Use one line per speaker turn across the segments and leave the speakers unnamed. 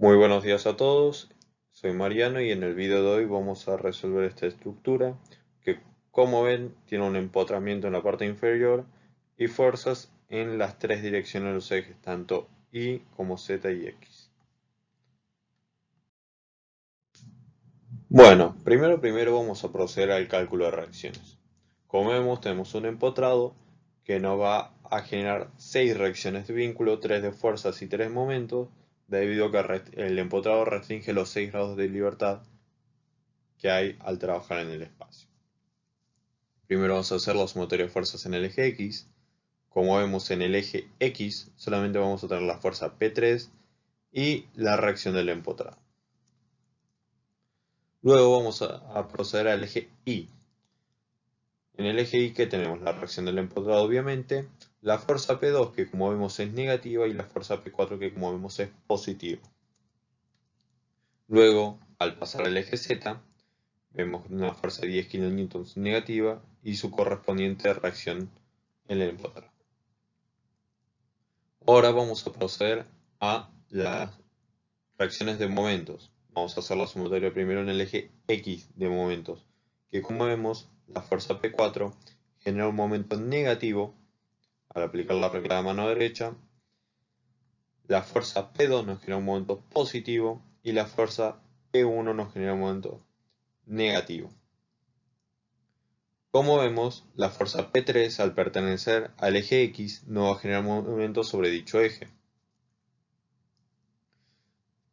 Muy buenos días a todos, soy Mariano y en el video de hoy vamos a resolver esta estructura que, como ven, tiene un empotramiento en la parte inferior y fuerzas en las tres direcciones de los ejes, tanto Y como Z y X. Bueno, primero vamos a proceder al cálculo de reacciones. Como vemos, tenemos un empotrado que nos va a generar 6 reacciones de vínculo, 3 de fuerzas y 3 momentos, debido a que el empotrado restringe los 6 grados de libertad que hay al trabajar en el espacio. Primero vamos a hacer la sumatoria de fuerzas en el eje X. Como vemos en el eje X, solamente vamos a tener la fuerza P3 y la reacción del empotrado. Luego vamos a proceder al eje Y. En el eje Y, ¿qué tenemos? La reacción del empotrado, obviamente, la fuerza P2, que como vemos es negativa, y la fuerza P4, que como vemos es positiva. Luego, al pasar al eje Z, vemos una fuerza de 10 kN negativa y su correspondiente reacción en el empotrado. Ahora vamos a proceder a las reacciones de momentos. Vamos a hacer la sumatoria primero en el eje X de momentos, que como vemos, la fuerza P4 genera un momento negativo al aplicar la regla de mano derecha, la fuerza P2 nos genera un momento positivo y la fuerza P1 nos genera un momento negativo. Como vemos, la fuerza P3 al pertenecer al eje X no va a generar movimiento sobre dicho eje.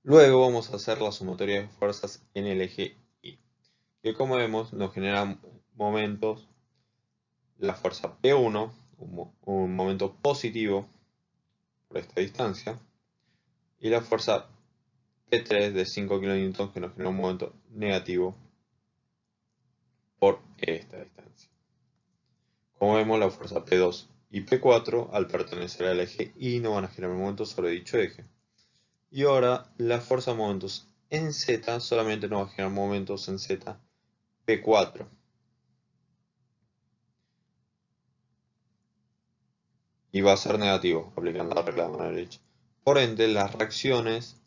Luego vamos a hacer la sumatoria de fuerzas en el eje Y, que como vemos nos genera momentos, la fuerza P1, un momento positivo por esta distancia, y la fuerza P3 de 5 kN que nos genera un momento negativo por esta distancia. Como vemos, la fuerza P2 y P4 al pertenecer al eje Y no van a generar momentos sobre dicho eje. Y ahora la fuerza de momentos en Z solamente nos va a generar momentos en Z P4. Y va a ser negativo, aplicando la regla de mano derecha. Por ende, las reacciones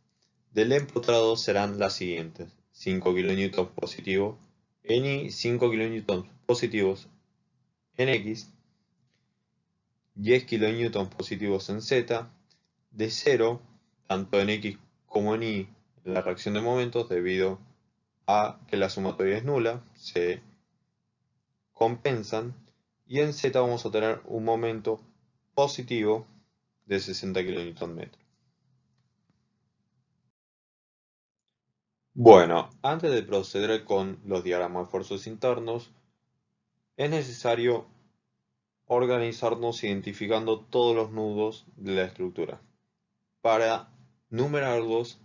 del empotrado serán las siguientes: 5 kN positivos en Y, 5 kN positivos en X, 10 kN positivos en Z, de 0, tanto en X como en Y, la reacción de momentos, debido a que la sumatoria es nula, se compensan, y en Z vamos a tener un momento positivo de 60 kN. Bueno, antes de proceder con los diagramas de esfuerzos internos, es necesario organizarnos identificando todos los nudos de la estructura. Para numerarlos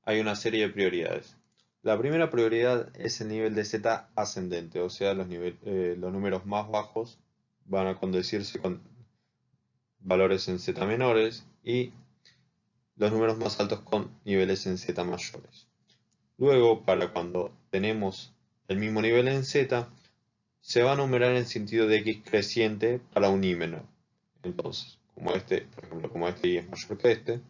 hay una serie de prioridades. La primera prioridad es el nivel de Z ascendente, o sea, los números más bajos van a condecirse con valores en Z menores y los números más altos con niveles en Z mayores. Luego, para cuando tenemos el mismo nivel en Z, se va a numerar en sentido de X creciente para un Y menor. Entonces, por ejemplo, como este Y es mayor que este,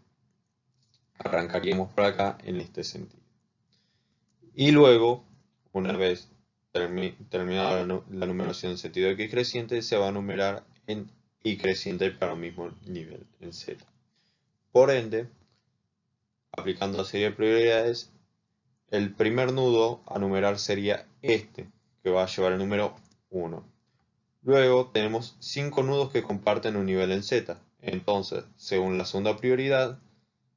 arrancaríamos por acá en este sentido. Y luego, una vez terminada la numeración en sentido de X creciente, se va a numerar en Y creciente para un mismo nivel, en Z. Por ende, aplicando la serie de prioridades, el primer nudo a numerar sería este, que va a llevar el número 1. Luego tenemos 5 nudos que comparten un nivel en Z. Entonces, según la segunda prioridad,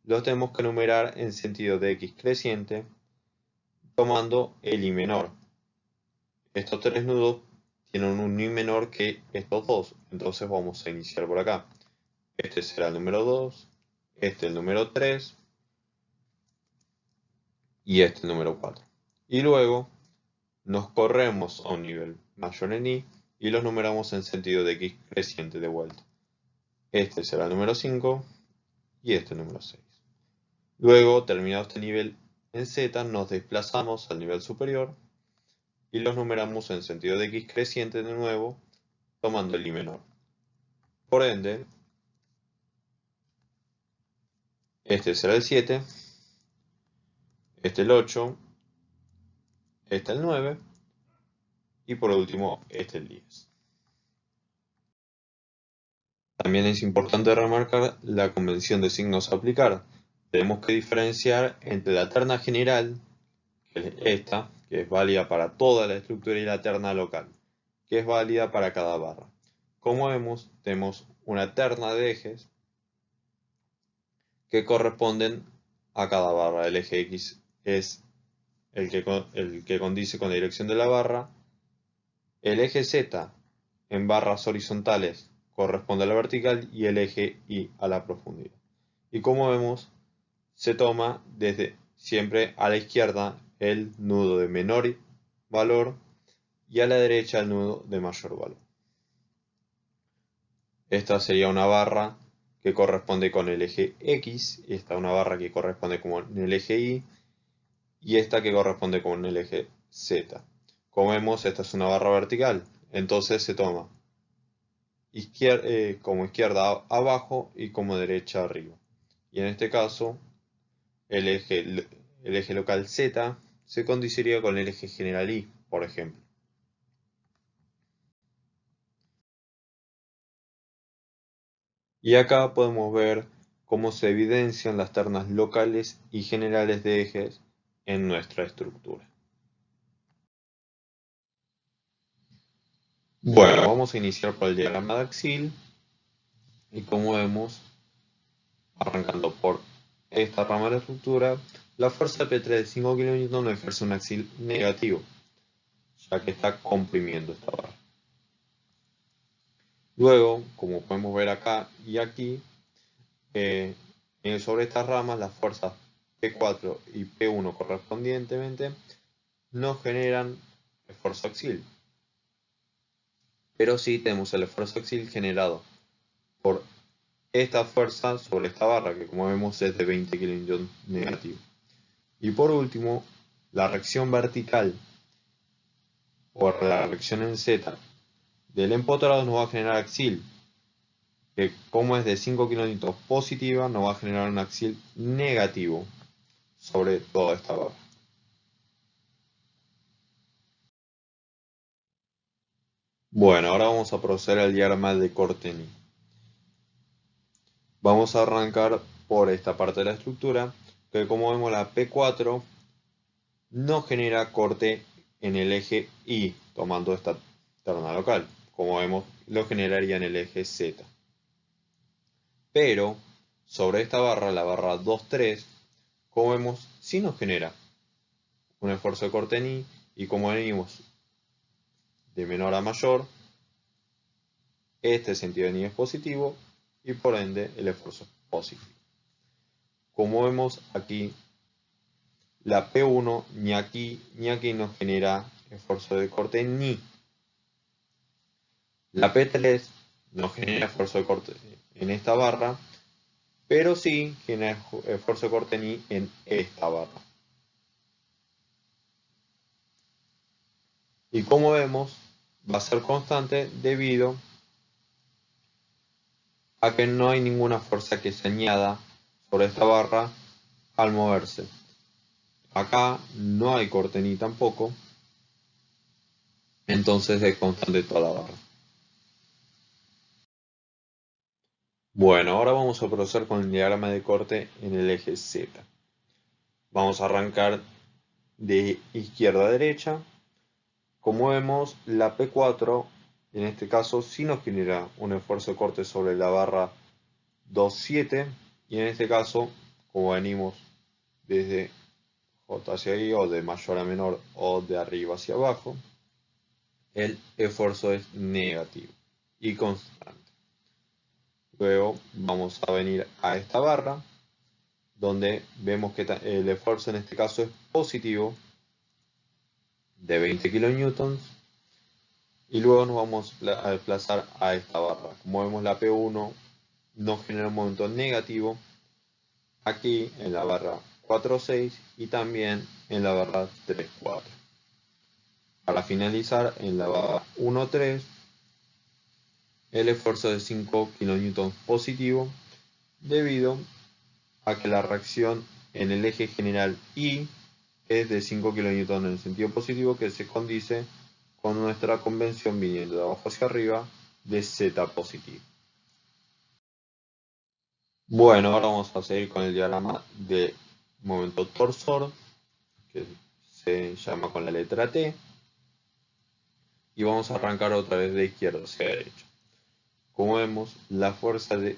los tenemos que numerar en sentido de X creciente, tomando el Y menor. Estos 3 nudos tienen un Y menor que estos dos, entonces vamos a iniciar por acá. Este será el número 2, este el número 3 y este el número 4. Y luego nos corremos a un nivel mayor en Y y los numeramos en sentido de X creciente de vuelta. Este será el número 5 y este el número 6. Luego, terminado este nivel en Z, nos desplazamos al nivel superior y los numeramos en sentido de X creciente de nuevo, tomando el I menor. Por ende, este será el 7 este el 8, este el 9 y por último este el 10. También es importante remarcar la convención de signos a aplicar. Tenemos que diferenciar entre la terna general, que es esta, que es válida para toda la estructura, y la terna local, que es válida para cada barra. Como vemos, tenemos una terna de ejes que corresponden a cada barra. El eje X es el que condice con la dirección de la barra. El eje Z en barras horizontales corresponde a la vertical y el eje Y a la profundidad. Y como vemos, se toma desde siempre a la izquierda el nudo de menor valor y a la derecha el nudo de mayor valor. Esta sería una barra que corresponde con el eje X, y esta una barra que corresponde con el eje Y, y esta que corresponde con el eje Z. Como vemos, esta es una barra vertical, entonces se toma como izquierda abajo y como derecha arriba. Y en este caso, el eje local Z se condiciría con el eje general Y, por ejemplo. Y acá podemos ver cómo se evidencian las ternas locales y generales de ejes en nuestra estructura. Bueno, vamos a iniciar por el diagrama de axil y como vemos, arrancando por esta rama de la estructura, la fuerza P3 de 5 kN no ejerce un axil negativo, ya que está comprimiendo esta barra. Luego, como podemos ver acá y aquí, sobre estas ramas las fuerzas P4 y P1 correspondientemente no generan esfuerzo axil, pero sí tenemos el esfuerzo axil generado por esta fuerza sobre esta barra, que como vemos es de 20 kN negativo. Y por último, la reacción vertical o la reacción en Z del empotrado nos va a generar axil, que como es de 5 kN positiva, nos va a generar un axil negativo sobre toda esta barra. Bueno, ahora vamos a proceder al diagrama de Corteni. Vamos a arrancar por esta parte de la estructura, que como vemos la P4 no genera corte en el eje Y, tomando esta terna local. Como vemos, lo generaría en el eje Z. Pero, sobre esta barra, la barra 2,3, como vemos, sí nos genera un esfuerzo de corte en Y, y como venimos de menor a mayor, este sentido de Y es positivo, y por ende el esfuerzo es positivo. Como vemos aquí, la P1 ni aquí nos genera esfuerzo de corte ni. La P3 no genera esfuerzo de corte en esta barra, pero sí genera esfuerzo de corte ni en esta barra. Y como vemos, va a ser constante debido a que no hay ninguna fuerza que se añada sobre esta barra al moverse. Acá no hay corte ni tampoco, entonces es constante toda la barra. Bueno, ahora vamos a proceder con el diagrama de corte en el eje Z. Vamos a arrancar de izquierda a derecha. Como vemos, la P4, en este caso, sí nos genera un esfuerzo de corte sobre la barra 2,7, y en este caso, como venimos desde J hacia I, o de mayor a menor, o de arriba hacia abajo, el esfuerzo es negativo y constante. Luego vamos a venir a esta barra, donde vemos que el esfuerzo en este caso es positivo, de 20 kN, y luego nos vamos a desplazar a esta barra. Como vemos, la P1 nos genera un momento negativo aquí en la barra 4,6 y también en la barra 3,4. Para finalizar, en la barra 1,3, el esfuerzo de 5 kN positivo, debido a que la reacción en el eje general Y es de 5 kN en el sentido positivo, que se condice con nuestra convención viniendo de abajo hacia arriba de Z positivo. Bueno, ahora vamos a seguir con el diagrama de momento torsor, que se llama con la letra T, y vamos a arrancar otra vez de izquierda hacia derecha. Como vemos, la fuerza de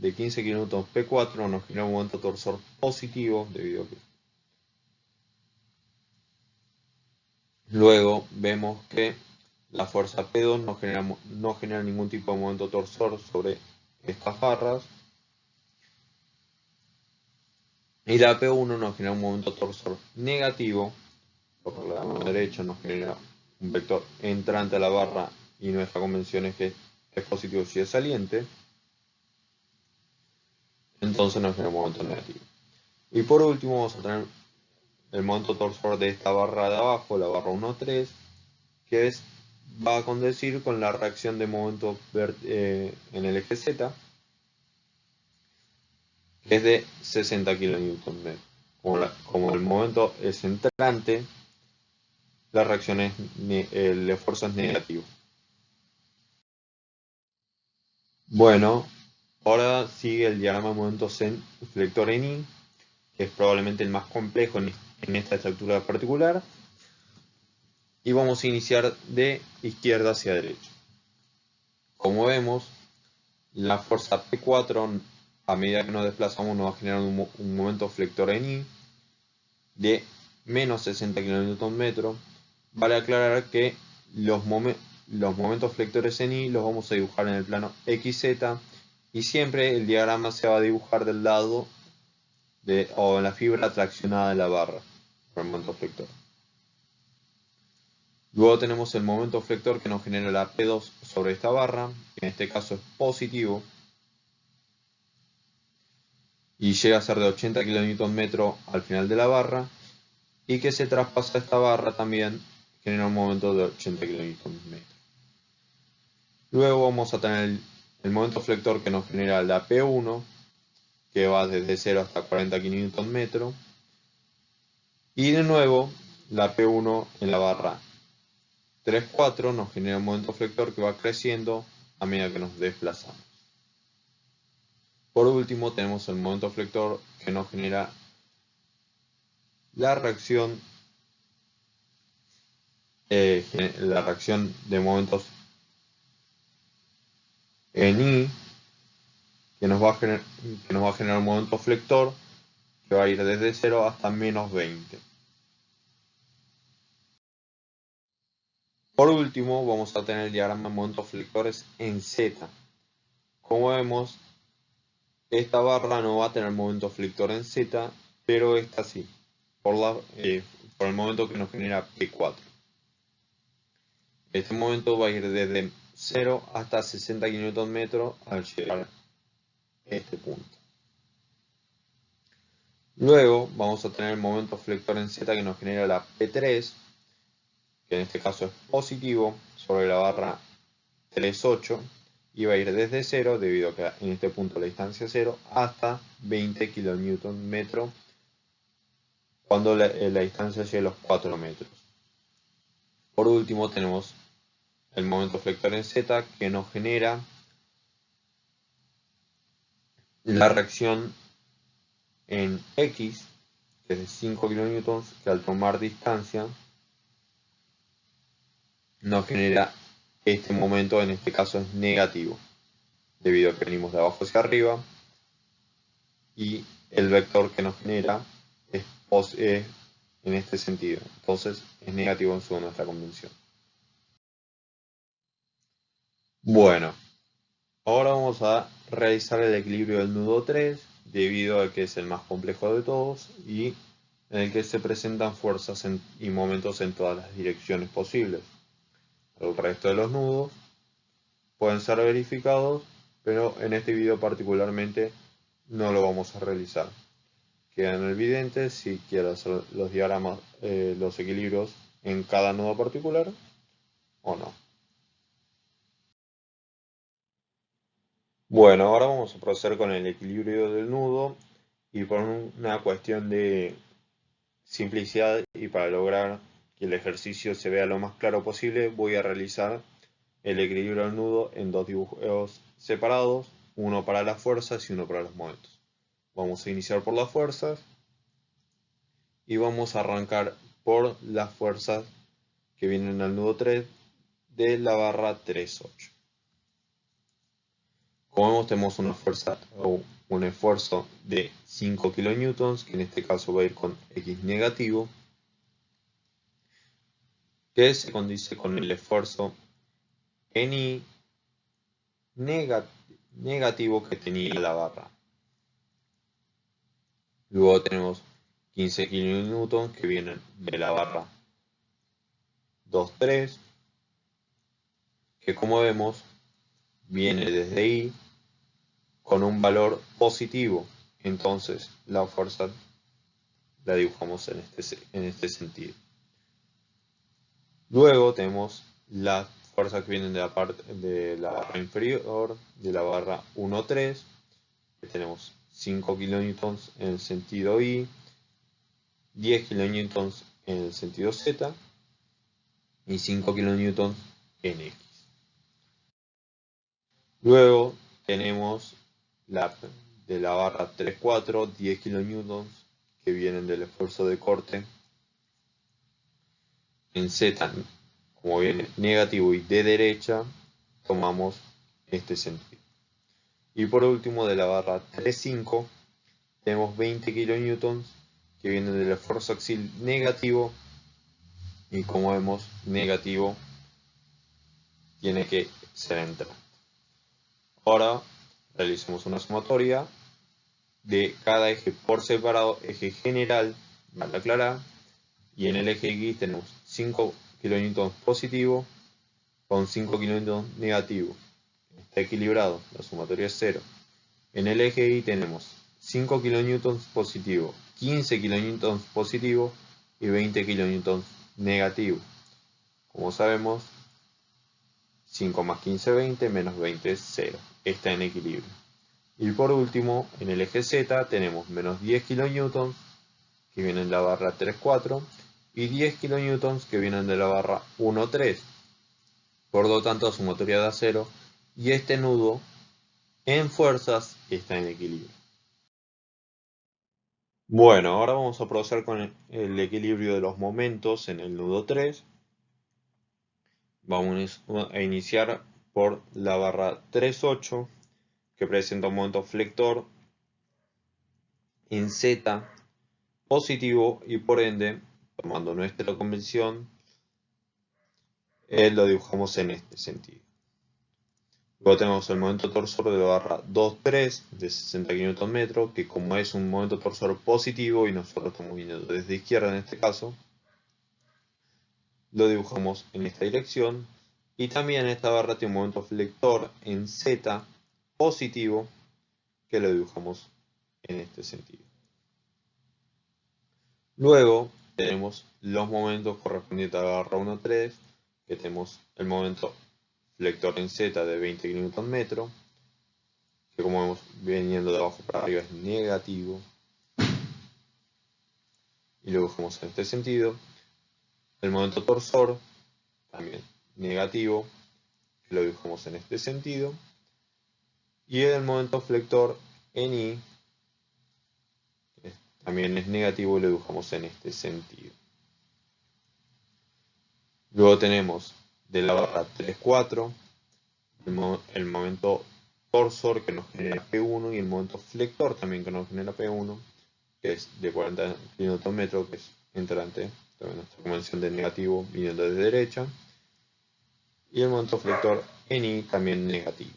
15 kN P4 nos genera un momento torsor positivo, debido a que luego vemos que la fuerza P2 no genera ningún tipo de momento torsor sobre estas barras, y la P1 nos genera un momento torsor negativo. Por la mano derecha nos genera un vector entrante a la barra, y nuestra convención es que es positivo si es saliente, entonces nos genera un momento negativo. Y por último vamos a tener el momento torsor de esta barra de abajo, la barra 1,3, que va a condecir con la reacción de momento en el eje Z, que es de 60 kN. Como el momento es entrante, la reacción el esfuerzo es negativo. Bueno, ahora sigue el diagrama de momentos en flector en I, que es probablemente el más complejo en esta estructura particular. Y vamos a iniciar de izquierda hacia derecha. Como vemos, la fuerza P4, a medida que nos desplazamos, nos va a generar un momento flector en I de menos 60 kN. Vale aclarar que los momentos flectores en I los vamos a dibujar en el plano XZ, y siempre el diagrama se va a dibujar del lado o en la fibra traccionada de la barra por el momento flector. Luego tenemos el momento flector que nos genera la P2 sobre esta barra, que en este caso es positivo, y llega a ser de 80 kN al final de la barra, y que se traspasa esta barra también, genera un momento de 80 kN. Luego vamos a tener el momento flector que nos genera la P1, que va desde 0 hasta 40 kN, y de nuevo la P1 en la barra 3,4 nos genera un momento flector que va creciendo a medida que nos desplazamos. Por último tenemos el momento flector que nos genera la reacción de momentos en I, que nos va a generar un momento flector que va a ir desde 0 hasta menos 20. Por último vamos a tener el diagrama de momentos flectores en Z. Como vemos, esta barra no va a tener momento flector en Z, pero esta sí, por el momento que nos genera P4. Este momento va a ir desde 0 hasta 60 kN al llegar a este punto. Luego vamos a tener el momento flector en Z que nos genera la P3, que en este caso es positivo, sobre la barra 3,8, y va a ir desde 0, debido a que en este punto la distancia es 0, hasta 20 kN cuando la distancia llegue a los 4 metros. Por último tenemos el momento flector en Z que nos genera la reacción en X, que es de 5 kN, que al tomar distancia nos genera este momento, en este caso es negativo, debido a que venimos de abajo hacia arriba, y el vector que nos genera es en este sentido, entonces es negativo en según nuestra convención. Bueno, ahora vamos a realizar el equilibrio del nudo 3, debido a que es el más complejo de todos y en el que se presentan fuerzas y momentos en todas las direcciones posibles. El resto de los nudos pueden ser verificados, pero en este video particularmente no lo vamos a realizar. Quedan evidentes si quiero hacer los diagramas, los equilibrios en cada nudo particular o no. Bueno, ahora vamos a proceder con el equilibrio del nudo, y por una cuestión de simplicidad y para lograr que el ejercicio se vea lo más claro posible, voy a realizar el equilibrio del nudo en dos dibujos separados, uno para las fuerzas y uno para los momentos. Vamos a iniciar por las fuerzas y vamos a arrancar por las fuerzas que vienen al nudo 3 de la barra 3.8. Como vemos, tenemos una fuerza o un esfuerzo de 5 kN, que en este caso va a ir con X negativo, que se condice con el esfuerzo en I negativo que tenía la barra. Luego tenemos 15 kN que vienen de la barra 2.3, que como vemos viene desde I con un valor positivo. Entonces la fuerza la dibujamos en este sentido. Luego tenemos las fuerzas que vienen de la parte de la barra inferior, de la barra 1.3, que tenemos 5 kN en el sentido I, 10 kN en el sentido Z y 5 kN en X. Luego tenemos de la barra 3.4, 10 kN que vienen del esfuerzo de corte en Z, como viene negativo y de derecha, tomamos este sentido. Y por último, de la barra 3.5, tenemos 20 kN que vienen del esfuerzo axial negativo, y como vemos, negativo tiene que ser entrante. Ahora realicemos una sumatoria de cada eje por separado, eje general, vale aclarar, y en el eje X tenemos 5 kN positivo con 5 kN negativo. Está equilibrado, la sumatoria es 0. En el eje Y tenemos 5 kN positivo, 15 kN positivo y 20 kN negativo. Como sabemos, 5 más 15 20 menos 20 es 0. Está en equilibrio. Y por último, en el eje Z tenemos menos 10 kN que vienen de la barra 3.4 y 10 kN que vienen de la barra 1.3. Por lo tanto, la sumatoria da 0 y este nudo en fuerzas está en equilibrio. Bueno, ahora vamos a proceder con el equilibrio de los momentos en el nudo 3. Vamos a iniciar por la barra 3.8, que presenta un momento flector en Z positivo y por ende, tomando nuestra convención, lo dibujamos en este sentido. Luego tenemos el momento torsor de la barra 2.3 de 60 kN, que como es un momento torsor positivo y nosotros estamos viniendo desde izquierda en este caso, lo dibujamos en esta dirección. Y también esta barra tiene un momento flector en Z positivo, que lo dibujamos en este sentido. Luego tenemos los momentos correspondientes a la barra 1.3, que tenemos el momento flector en Z de 20 kN, que como vemos viniendo de abajo para arriba es negativo, y lo dibujamos en este sentido. El momento torsor, también negativo, que lo dibujamos en este sentido. Y el momento flector en I, también es negativo y lo dibujamos en este sentido. Luego tenemos de la barra 3.4 el momento torsor que nos genera P1 y el momento flector también que nos genera P1, que es de 40 kN, que es entrante, también nuestra convención de negativo viniendo desde derecha, y el momento flector en I también negativo.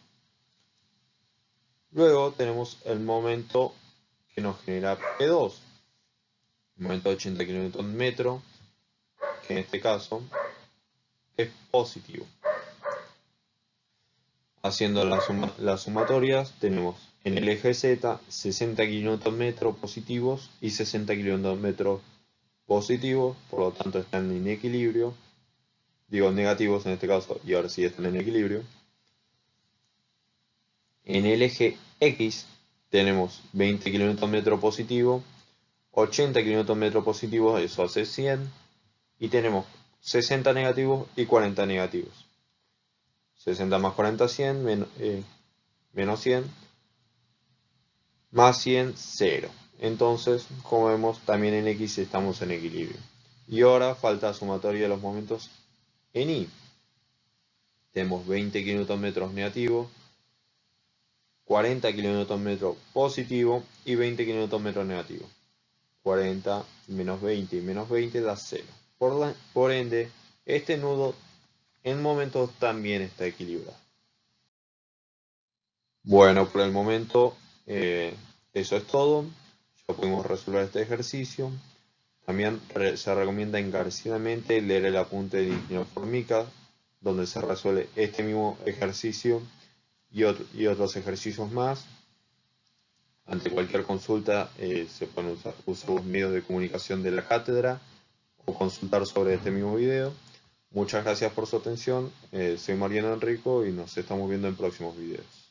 Luego tenemos el momento que nos genera P2, el momento de 80 kN, que en este caso es positivo. Haciendo las sumatorias tenemos en el eje Z 60 kN positivos y 60 kN positivos, por lo tanto están en equilibrio, digo negativos en este caso y ahora sí están en equilibrio. En el eje X tenemos 20 kN positivo, 80 kN positivos, eso hace 100. Y tenemos 60 negativos y 40 negativos. 60 más 40, 100, menos 100, más 100, 0. Entonces, como vemos, también en X estamos en equilibrio. Y ahora falta la sumatoria de los momentos en Y. Tenemos 20 kN negativo, 40 kN positivo y 20 kN negativo. 40 menos 20 y menos 20 da 0. Por ende, este nudo en momentos también está equilibrado. Bueno, por el momento eso es todo. Ya podemos resolver este ejercicio. También se recomienda encarecidamente leer el apunte de Ingeniero Formica, donde se resuelve este mismo ejercicio y otros ejercicios más. Ante cualquier consulta se pueden usar los medios de comunicación de la cátedra o consultar sobre este mismo video. Muchas gracias por su atención. Soy Mariano Enrico y nos estamos viendo en próximos videos.